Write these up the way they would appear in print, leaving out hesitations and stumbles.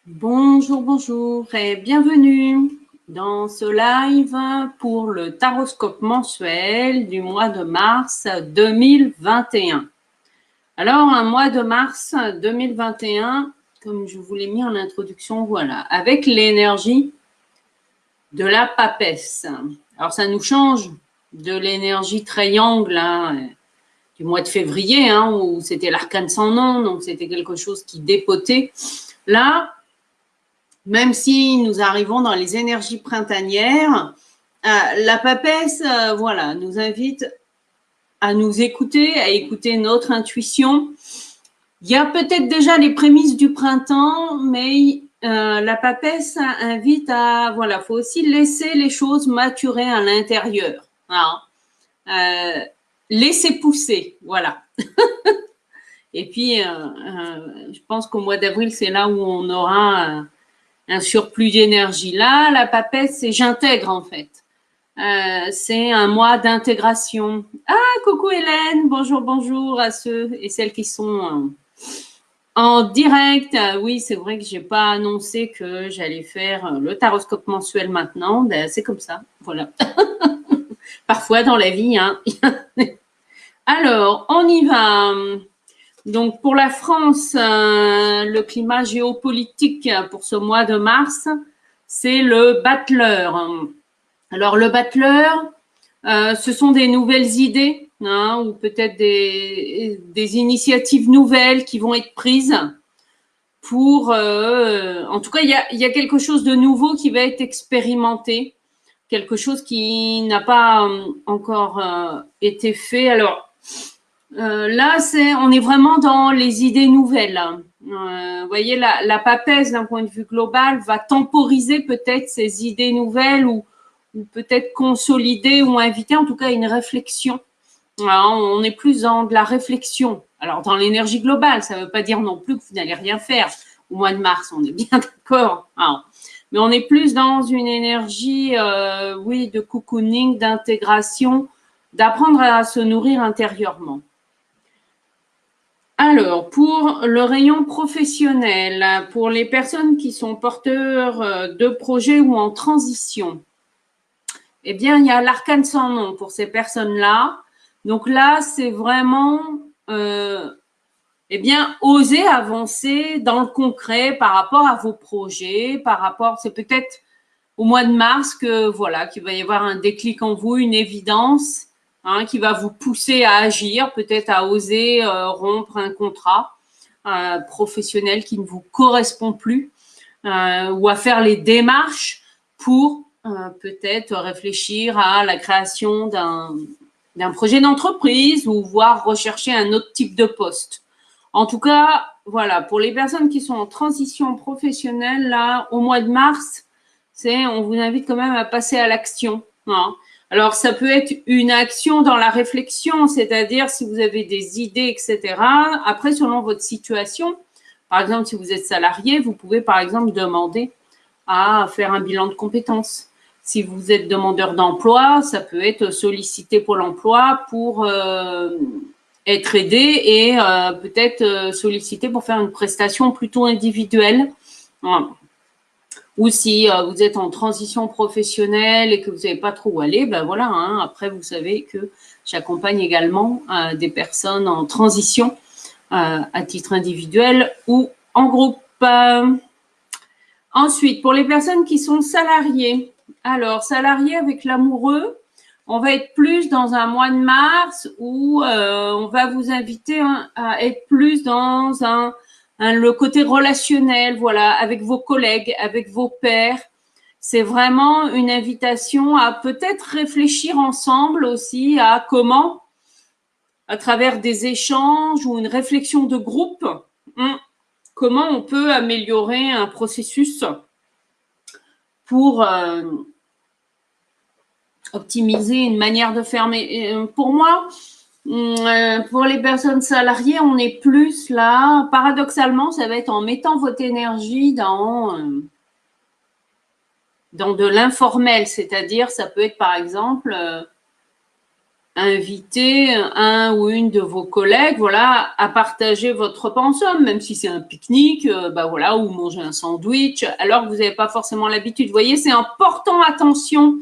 Bonjour, bonjour et bienvenue dans ce live pour le taroscope mensuel du mois de mars 2021. Alors, un mois de mars 2021, comme je vous l'ai mis en introduction, voilà, avec l'énergie de la papesse. Alors, ça nous change de l'énergie triangle du mois de février, où c'était l'arcane sans nom, donc c'était quelque chose qui dépotait. Là, même si nous arrivons dans les énergies printanières, la papesse, voilà, nous invite à nous écouter, à écouter notre intuition. Il y a peut-être déjà les prémices du printemps, mais la papesse invite à, voilà, faut aussi laisser les choses maturer à l'intérieur. Laisser pousser, voilà. Et puis, je pense qu'au mois d'avril, c'est là où on aura un surplus d'énergie. Là, la papesse, c'est j'intègre en fait. C'est un mois d'intégration. Ah, coucou Hélène, bonjour, bonjour à ceux et celles qui sont en direct. Oui, c'est vrai que j'ai pas annoncé que j'allais faire le taroscope mensuel maintenant. Ben, c'est comme ça, voilà. Parfois dans la vie, hein. Alors, on y va. Donc, pour la France, le climat géopolitique pour ce mois de mars, c'est le battleur. Alors, le battleur, ce sont des nouvelles idées, ou peut-être des initiatives nouvelles qui vont être prises pour... en tout cas, il y a quelque chose de nouveau qui va être expérimenté, quelque chose qui n'a pas encore été fait. Alors, là, on est vraiment dans les idées nouvelles. Vous voyez, la papesse, d'un point de vue global, va temporiser peut-être ces idées nouvelles ou peut-être consolider ou inviter en tout cas une réflexion. On est plus dans de la réflexion. Alors, dans l'énergie globale, ça ne veut pas dire non plus que vous n'allez rien faire au mois de mars, on est bien d'accord. Mais on est plus dans une énergie, oui, de cocooning, d'intégration, d'apprendre à se nourrir intérieurement. Alors, pour le rayon professionnel, pour les personnes qui sont porteurs de projets ou en transition, eh bien, il y a l'arcane sans nom pour ces personnes-là. Donc là, c'est vraiment, eh bien, oser avancer dans le concret par rapport à vos projets, par rapport, c'est peut-être au mois de mars que, voilà, qu'il va y avoir un déclic en vous, une évidence, qui va vous pousser à agir, peut-être à oser rompre un contrat professionnel qui ne vous correspond plus, ou à faire les démarches pour peut-être réfléchir à la création d'un projet d'entreprise ou voire rechercher un autre type de poste. En tout cas, voilà, pour les personnes qui sont en transition professionnelle, là, au mois de mars, on vous invite quand même à passer à l'action. Alors, ça peut être une action dans la réflexion, c'est-à-dire si vous avez des idées, etc. Après, selon votre situation, par exemple, si vous êtes salarié, vous pouvez, par exemple, demander à faire un bilan de compétences. Si vous êtes demandeur d'emploi, ça peut être solliciter Pôle emploi pour être aidé et peut-être solliciter pour faire une prestation plutôt individuelle. Voilà. Ou si vous êtes en transition professionnelle et que vous savez pas trop où aller, ben voilà, après vous savez que j'accompagne également des personnes en transition à titre individuel ou en groupe. Ensuite, pour les personnes qui sont salariées, alors salariés avec l'amoureux, on va être plus dans un mois de mars où on va vous inviter à être plus dans le côté relationnel, voilà, avec vos collègues, avec vos pairs. C'est vraiment une invitation à peut-être réfléchir ensemble aussi à comment, à travers des échanges ou une réflexion de groupe, comment on peut améliorer un processus pour optimiser une manière de faire. Mais pour moi, pour les personnes salariées, on est plus là, paradoxalement, ça va être en mettant votre énergie dans de l'informel, c'est-à-dire ça peut être par exemple inviter un ou une de vos collègues, voilà, à partager votre repas en somme, même si c'est un pique-nique, bah voilà, ou manger un sandwich, alors que vous n'avez pas forcément l'habitude. Vous voyez, c'est en portant attention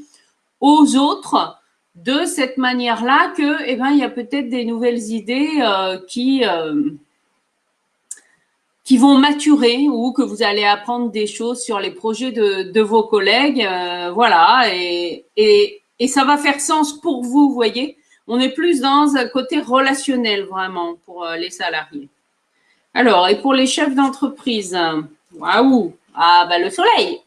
aux autres de cette manière-là que, eh ben, il y a peut-être des nouvelles idées qui vont maturer ou que vous allez apprendre des choses sur les projets de vos collègues, voilà, et ça va faire sens pour vous, vous voyez. On est plus dans un côté relationnel vraiment pour les salariés. Alors, et pour les chefs d'entreprise, waouh, ah bah le soleil,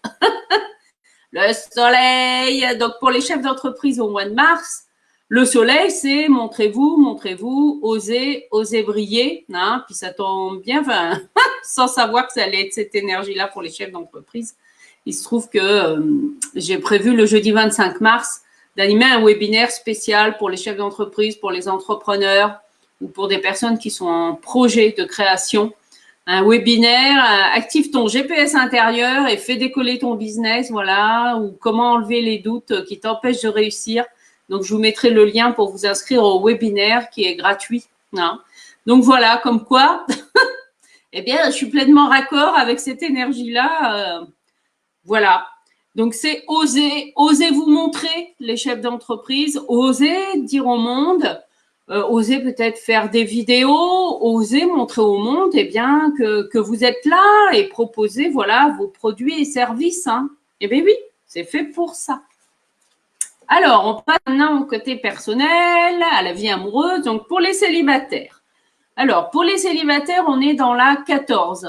le soleil. Donc pour les chefs d'entreprise au mois de mars, le soleil, c'est montrez-vous, osez briller, hein, puis ça tombe bien, enfin, sans savoir que ça allait être cette énergie-là pour les chefs d'entreprise. Il se trouve que j'ai prévu le jeudi 25 mars d'animer un webinaire spécial pour les chefs d'entreprise, pour les entrepreneurs ou pour des personnes qui sont en projet de création. Un webinaire, active ton GPS intérieur et fais décoller ton business, voilà, ou comment enlever les doutes qui t'empêchent de réussir. Donc, je vous mettrai le lien pour vous inscrire au webinaire qui est gratuit. Hein. Donc, voilà, comme quoi, eh bien, je suis pleinement raccord avec cette énergie-là. Voilà. Donc, c'est oser vous montrer, les chefs d'entreprise, oser dire au monde, oser peut-être faire des vidéos, oser montrer au monde eh bien, que vous êtes là et proposer voilà, vos produits et services. Hein. Eh bien oui, c'est fait pour ça. Alors, on passe maintenant au côté personnel, à la vie amoureuse, donc pour les célibataires. Alors, pour les célibataires, on est dans la 14.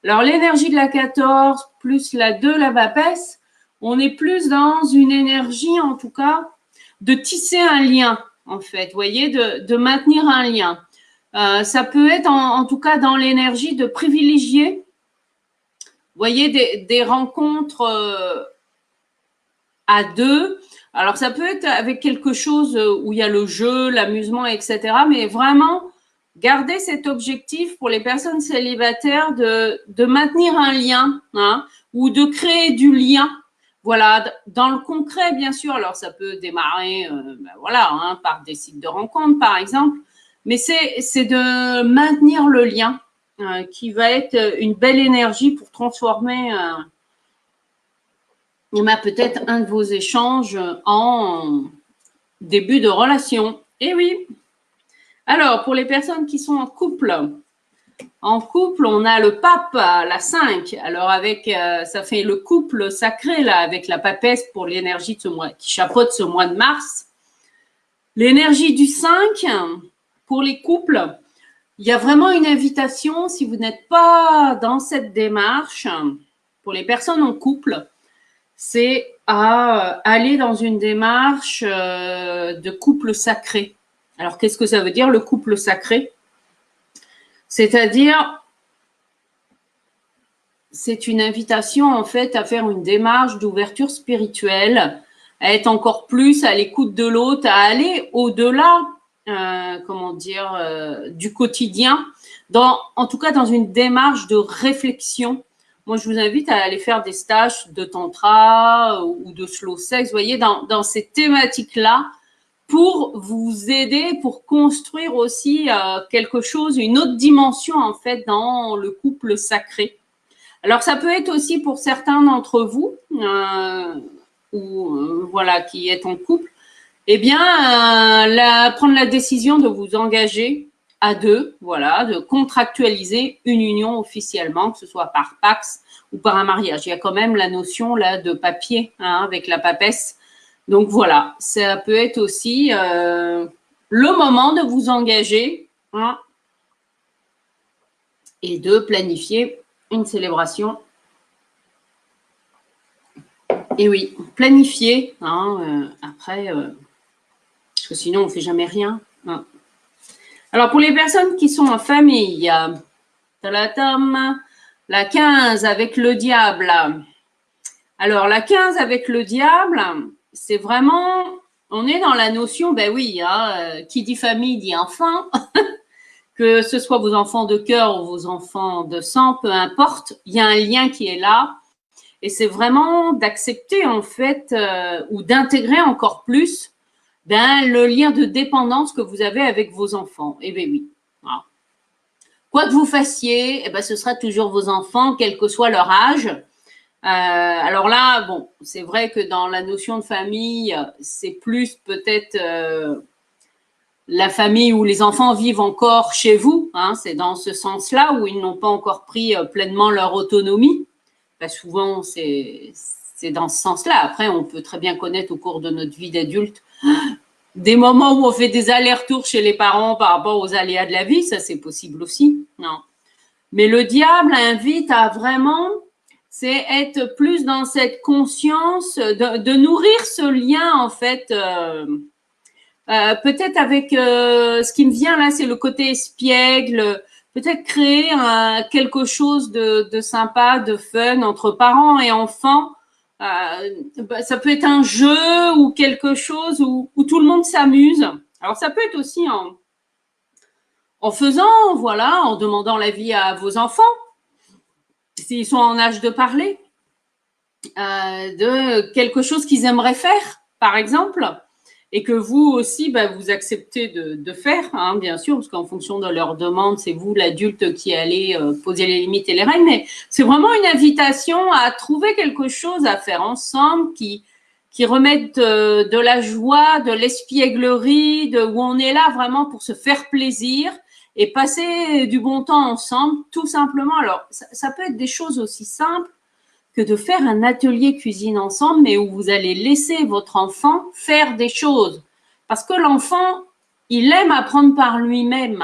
Alors, l'énergie de la 14 plus la 2, la Vapès, on est plus dans une énergie, en tout cas, de tisser un lien, en fait, vous voyez, de maintenir un lien. Ça peut être, en tout cas, dans l'énergie de privilégier, vous voyez, des rencontres à deux. Alors, ça peut être avec quelque chose où il y a le jeu, l'amusement, etc. Mais vraiment, garder cet objectif pour les personnes célibataires de maintenir un lien hein, ou de créer du lien. Voilà, dans le concret, bien sûr. Alors, ça peut démarrer voilà, hein, par des sites de rencontres, par exemple. Mais c'est de maintenir le lien qui va être une belle énergie pour transformer peut-être un de vos échanges en début de relation. Eh oui. Alors, pour les personnes qui sont en couple, on a le pape, la 5. Alors, avec, ça fait le couple sacré, là, avec la papesse pour l'énergie de ce mois, qui chapeaute ce mois de mars. L'énergie du 5, pour les couples, il y a vraiment une invitation, si vous n'êtes pas dans cette démarche, pour les personnes en couple, c'est à aller dans une démarche de couple sacré. Alors, qu'est-ce que ça veut dire, le couple sacré? C'est-à-dire, c'est une invitation, en fait, à faire une démarche d'ouverture spirituelle, à être encore plus à l'écoute de l'autre, à aller au-delà, comment dire, du quotidien, en tout cas dans une démarche de réflexion. Moi, je vous invite à aller faire des stages de tantra ou de slow sex, vous voyez, dans ces thématiques-là, pour vous aider, pour construire aussi quelque chose, une autre dimension, en fait, dans le couple sacré. Alors, ça peut être aussi pour certains d'entre vous, voilà, qui est en couple, eh bien, prendre la décision de vous engager à deux, voilà, de contractualiser une union officiellement, que ce soit par Pax ou par un mariage. Il y a quand même la notion là de papier hein, avec la papesse. Donc voilà, ça peut être aussi le moment de vous engager hein, et de planifier une célébration. Et oui, planifier. Hein, après, parce que sinon, on ne fait jamais rien. Hein. Alors, pour les personnes qui sont en famille, la 15 avec le diable. Alors, la 15 avec le diable, c'est vraiment, on est dans la notion, ben oui, hein, qui dit famille dit enfant, que ce soit vos enfants de cœur ou vos enfants de sang, peu importe, il y a un lien qui est là. Et c'est vraiment d'accepter, en fait, ou d'intégrer encore plus Ben, le lien de dépendance que vous avez avec vos enfants. Eh bien oui. Voilà. Quoi que vous fassiez, eh ben, ce sera toujours vos enfants, quel que soit leur âge. Alors là, bon, c'est vrai que dans la notion de famille, c'est plus peut-être la famille où les enfants vivent encore chez vous. Hein, c'est dans ce sens-là où ils n'ont pas encore pris pleinement leur autonomie. Ben, souvent, c'est dans ce sens-là. Après, on peut très bien connaître au cours de notre vie d'adulte des moments où on fait des allers-retours chez les parents par rapport aux aléas de la vie. Ça, c'est possible aussi. Non. Mais le diable invite à vraiment, c'est être plus dans cette conscience de nourrir ce lien, en fait. Peut-être avec ce qui me vient là, c'est le côté espiègle. Peut-être créer quelque chose de sympa, de fun entre parents et enfants. Ça peut être un jeu ou quelque chose où tout le monde s'amuse. Alors ça peut être aussi en faisant, voilà, en demandant l'avis à vos enfants, s'ils sont en âge de parler, de quelque chose qu'ils aimeraient faire, par exemple, et que vous aussi, vous acceptez de faire, hein, bien sûr, parce qu'en fonction de leurs demandes, c'est vous, l'adulte, qui allez poser les limites et les règles, mais c'est vraiment une invitation à trouver quelque chose à faire ensemble qui remette de la joie, de l'espièglerie, où on est là vraiment pour se faire plaisir et passer du bon temps ensemble, tout simplement. Alors, ça peut être des choses aussi simples que de faire un atelier cuisine ensemble, mais où vous allez laisser votre enfant faire des choses. Parce que l'enfant, il aime apprendre par lui-même.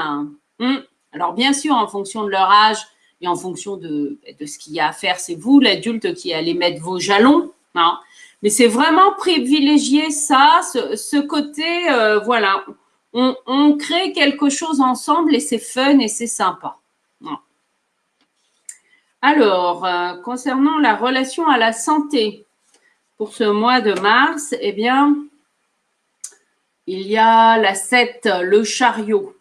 Alors, bien sûr, en fonction de leur âge et en fonction de ce qu'il y a à faire, c'est vous, l'adulte, qui allez mettre vos jalons. Hein. Mais c'est vraiment privilégier ça, ce côté, voilà, on crée quelque chose ensemble et c'est fun et c'est sympa. Alors, concernant la relation à la santé, pour ce mois de mars, eh bien, il y a la 7, le chariot.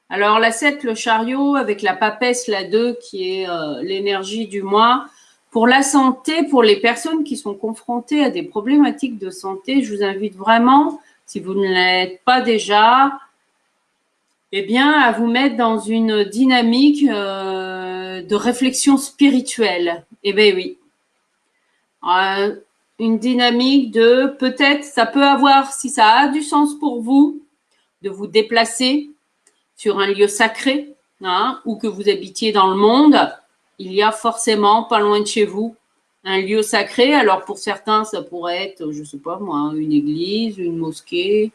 Alors, la 7, le chariot, avec la papesse, la 2, qui est l'énergie du mois. Pour la santé, pour les personnes qui sont confrontées à des problématiques de santé, je vous invite vraiment, si vous ne l'êtes pas déjà, eh bien, à vous mettre dans une dynamique de réflexion spirituelle. Eh bien oui. Une dynamique de peut-être, ça peut avoir, si ça a du sens pour vous, de vous déplacer sur un lieu sacré, hein, ou que vous habitiez dans le monde, il y a forcément, pas loin de chez vous, un lieu sacré. Alors pour certains, ça pourrait être, je sais pas moi, une église, une mosquée,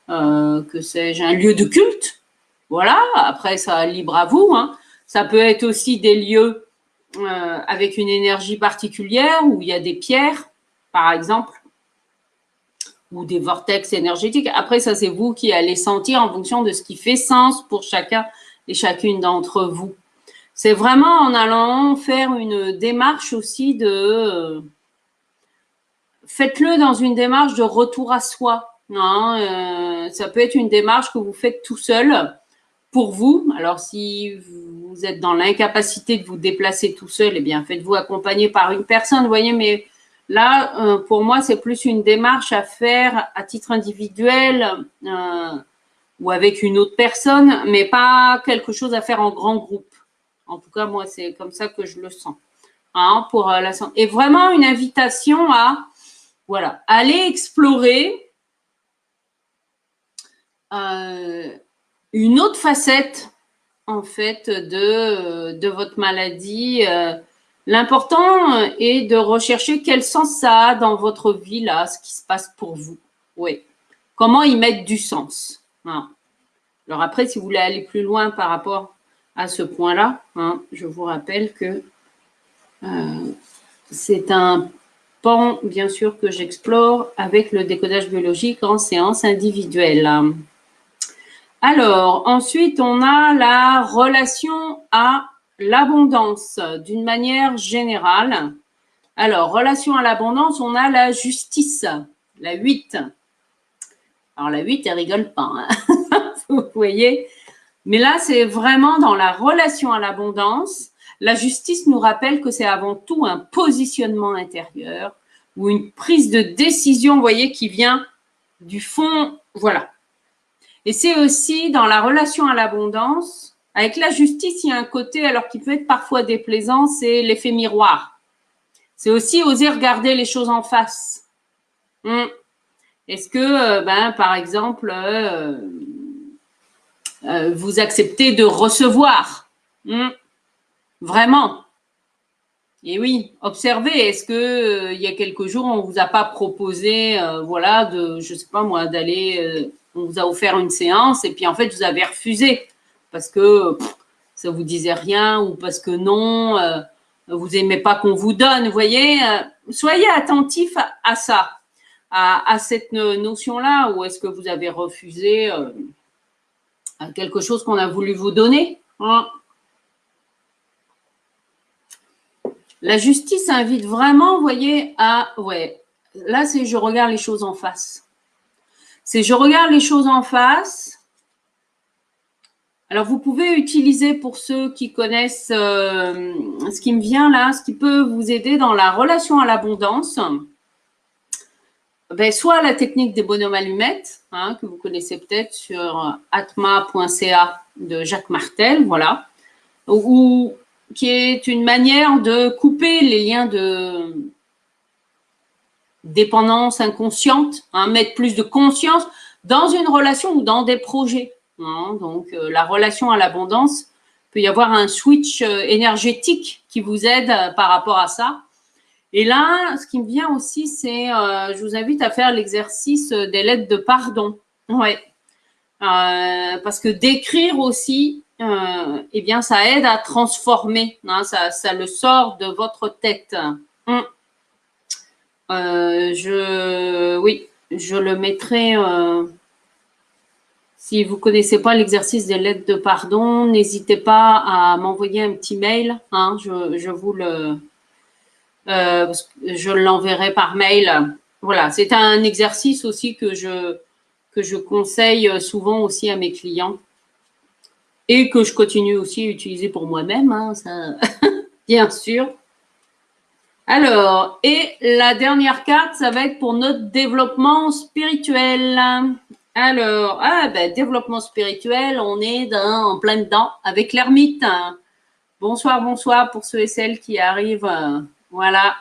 que sais-je, un lieu de culte. Voilà, après ça, libre à vous. Hein. Ça peut être aussi des lieux avec une énergie particulière où il y a des pierres, par exemple, ou des vortex énergétiques. Après, ça, c'est vous qui allez sentir en fonction de ce qui fait sens pour chacun et chacune d'entre vous. C'est vraiment en allant faire une démarche aussi de... Faites-le dans une démarche de retour à soi. Hein, ça peut être une démarche que vous faites tout seul pour vous. Alors, si vous êtes dans l'incapacité de vous déplacer tout seul, eh bien, faites-vous accompagner par une personne. Vous voyez, mais là, pour moi, c'est plus une démarche à faire à titre individuel ou avec une autre personne, mais pas quelque chose à faire en grand groupe. En tout cas, moi, c'est comme ça que je le sens. Hein, pour la santé. Et vraiment une invitation à, voilà, aller explorer une autre facette, en fait, de votre maladie. L'important est de rechercher quel sens ça a dans votre vie, là, ce qui se passe pour vous. Oui. Comment y mettre du sens. Hein. Alors après, si vous voulez aller plus loin par rapport à ce point-là, hein, je vous rappelle que c'est un pan, bien sûr, que j'explore avec le décodage biologique en séance individuelle. Alors, ensuite, on a la relation à l'abondance d'une manière générale. Alors, relation à l'abondance, on a la justice, la 8. Alors, la 8, elle rigole pas, hein. Vous voyez. Mais là, c'est vraiment dans la relation à l'abondance. La justice nous rappelle que c'est avant tout un positionnement intérieur ou une prise de décision, vous voyez, qui vient du fond, voilà. Et c'est aussi dans la relation à l'abondance, avec la justice, il y a un côté, alors qui peut être parfois déplaisant, c'est l'effet miroir. C'est aussi oser regarder les choses en face. Est-ce que, par exemple, vous acceptez de recevoir vraiment? Et oui, observez, est-ce que il y a quelques jours, on vous a pas proposé, voilà, de, je sais pas moi, d'aller, on vous a offert une séance et puis en fait, vous avez refusé parce que ça vous disait rien ou parce que non, vous aimez pas qu'on vous donne, vous voyez. Soyez attentifs à ça, à cette notion-là, ou est-ce que vous avez refusé quelque chose qu'on a voulu vous donner, hein? La justice invite vraiment, vous voyez, à, ouais, là, c'est je regarde les choses en face. C'est je regarde les choses en face. Alors, vous pouvez utiliser, pour ceux qui connaissent ce qui me vient là, ce qui peut vous aider dans la relation à l'abondance, soit la technique des bonhommes allumettes, hein, que vous connaissez peut-être sur atma.ca de Jacques Martel, voilà, ou qui est une manière de couper les liens de dépendance inconsciente, hein, mettre plus de conscience dans une relation ou dans des projets, hein. Donc, la relation à l'abondance, peut y avoir un switch énergétique qui vous aide par rapport à ça. Et là, ce qui me vient aussi, c'est, je vous invite à faire l'exercice des lettres de pardon. Ouais. Parce que d'écrire aussi, eh bien, ça aide à transformer, hein, ça le sort de votre tête. Oui, je le mettrai. Si vous connaissez pas l'exercice des lettres de pardon, n'hésitez pas à m'envoyer un petit mail, hein, je vous le, je l'enverrai par mail. Voilà, c'est un exercice aussi que je conseille souvent aussi à mes clients et que je continue aussi à utiliser pour moi-même, hein, ça, bien sûr. Alors, et la dernière carte, ça va être pour notre développement spirituel. Alors, développement spirituel, on est en plein dedans avec l'ermite. Bonsoir, bonsoir pour ceux et celles qui arrivent. Voilà.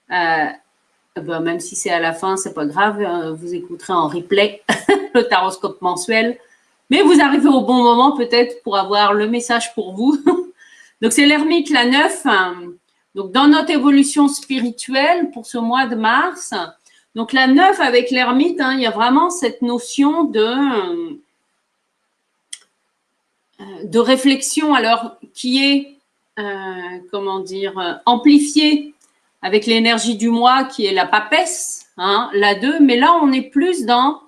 Même si c'est à la fin, c'est pas grave. Vous écouterez en replay le taroscope mensuel. Mais vous arrivez au bon moment peut-être pour avoir le message pour vous. Donc, c'est l'ermite, la 9. Donc, dans notre évolution spirituelle pour ce mois de mars, donc la 9 avec l'ermite, il y a vraiment cette notion de réflexion, alors qui est, amplifiée avec l'énergie du mois qui est la papesse, la 2, mais là, on est plus dans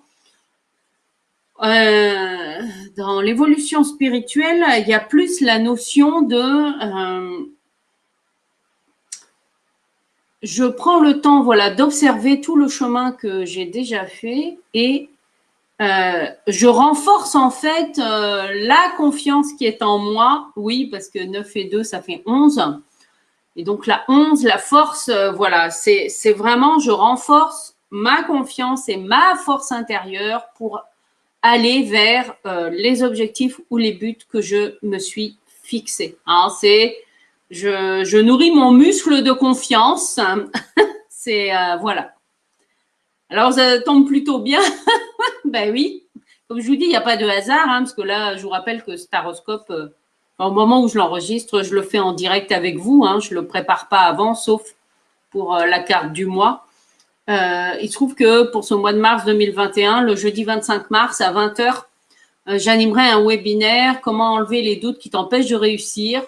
l'évolution spirituelle, il y a plus la notion de je prends le temps, voilà, d'observer tout le chemin que j'ai déjà fait et je renforce en fait la confiance qui est en moi. Oui, parce que 9 et 2, ça fait 11. Et donc la 11, la force, voilà, c'est vraiment, je renforce ma confiance et ma force intérieure pour aller vers les objectifs ou les buts que je me suis fixés. C'est je nourris mon muscle de confiance. C'est voilà. Alors ça tombe plutôt bien. Ben oui. Comme je vous dis, il n'y a pas de hasard, parce que là, je vous rappelle que ce taroscope, au moment où je l'enregistre, je le fais en direct avec vous. Je ne le prépare pas avant, sauf pour la carte du mois. Il se trouve que pour ce mois de mars 2021, le jeudi 25 mars à 20h, j'animerai un webinaire « Comment enlever les doutes qui t'empêchent de réussir »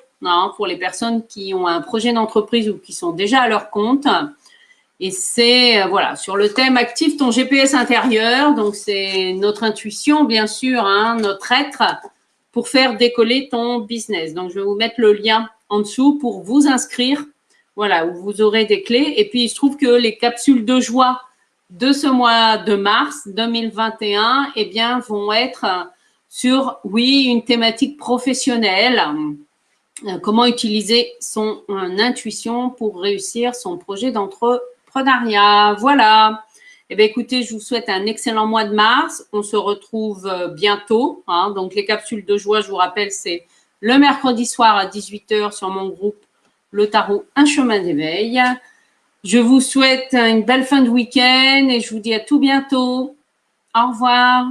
pour les personnes qui ont un projet d'entreprise ou qui sont déjà à leur compte. Et c'est, voilà, sur le thème « Active ton GPS intérieur ». Donc, c'est notre intuition, bien sûr, notre être pour faire décoller ton business. Donc, je vais vous mettre le lien en dessous pour vous inscrire. Voilà, où vous aurez des clés. Et puis, il se trouve que les capsules de joie de ce mois de mars 2021, eh bien, vont être sur, oui, une thématique professionnelle. Comment utiliser son intuition pour réussir son projet d'entreprenariat. Voilà. Eh bien, écoutez, je vous souhaite un excellent mois de mars. On se retrouve bientôt. Hein. Donc, les capsules de joie, je vous rappelle, c'est le mercredi soir à 18h sur mon groupe Le Tarot, un chemin d'éveil. Je vous souhaite une belle fin de week-end et je vous dis à tout bientôt. Au revoir.